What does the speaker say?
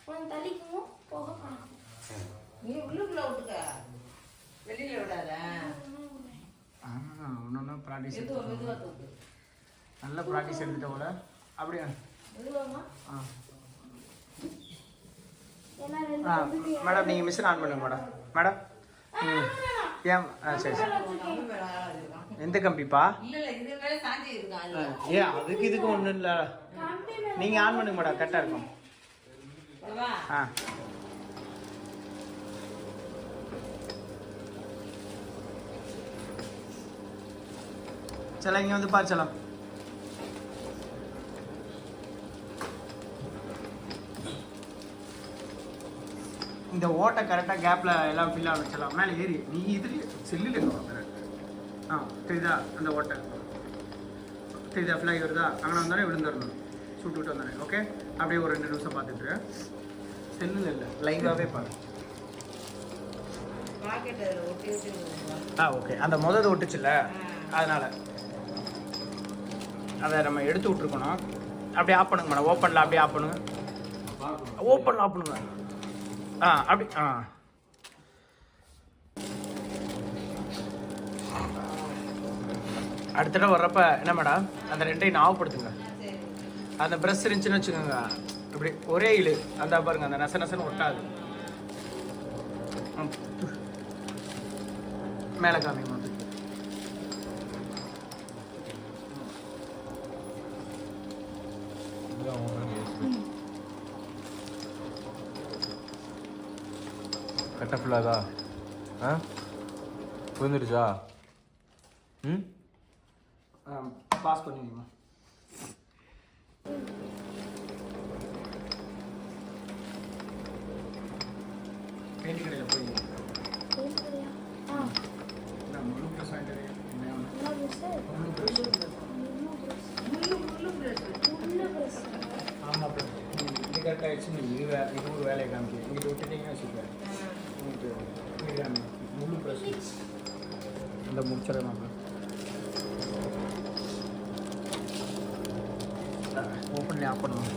கொஞ்சம் தள்ளிக்குவோம் போக பார்க்கும். நீ உள்ளுக்குள்ள விட்டுக்க, வெளியில விடாத. ஒன்னொன்னா ப்ராக்டிஸ் மெதுவா தூக்கு. நல்ல ப்ராக்டிஸ் எடுத்துட்ட போல. அப்படியா? மெதுவாமா. மேடம் நீங்கள் மிஷின் ஆன் பண்ணுங்க மேடம். மேடம் ஏன் சரி சரி. எந்த கம்பிப்பா? ஏன் அதுக்கு இதுக்கு ஒன்றும் இல்லை. நீங்கள் ஆன் பண்ணுங்க மேடம், கரெக்டாக இருக்கும். ஆ சல இங்கே வந்து பார்ச்சலாம். இந்த ஓட்டை கரெக்டாக கேப்பில் எல்லாம் ஃபில் ஆக வச்சலாம். மேலே ஏறி நீ இதுலேயே செல்லில் இருக்கணும். தெரியுதா அந்த ஓட்டை? தெரியுதா ஃபில் ஆகி வருதா? அங்கே வந்தானே விழுந்துடணும், சுட்டு விட்டு வந்தானே. ஓகே, அப்படியே ஒரு 2 நிமிஷம் பார்த்துட்டு செல்லில் இல்லை லைவாகவே பாரு. ஓகே, அந்த முதல் ஒட்டுச்சுல்ல அதனால் அதை நம்ம எடுத்து விட்ருக்கணும். அப்படியே ஆஃப் பண்ணுங்க மேடம். ஓப்பனில் அப்படியே ஆஃப் பண்ணுங்க. ஓப்பனில் ஆஃப் பண்ணுங்க. அப்படி அடுத்த தடவை வர்றப்ப என்ன மேடம் அந்த 2ஐயும் ஞாபகப்படுத்துங்க. அந்த ப்ரெஷ் இருந்துச்சுன்னு வச்சுக்கோங்க, இப்படி ஒரே இழு அந்த பாருங்க, அந்த நசன்னு ஒட்டாது. மேலே காமிங்க. கட்ட ஃபுல்லாதா? புரிஞ்சிருச்சா? பாஸ் பண்ணிடுங்க. பெயிண்ட் கடையில் போய் முழு ப்ரெஸ் வாங்கிட்டு ஆமாம் ப்ரெஸ் இது கரெக்டாக ஆகிடுச்சு. நீங்கள் இது ஒரு வேலையை காமிக்கிறேன். இங்கே விட்டுட்டீங்கன்னா வச்சுக்கேன் முழு ப்ரெஸ் இந்த முடிச்சிடலாம். ஓப்பன்லேயே ஆஃப் பண்ணுவோம்.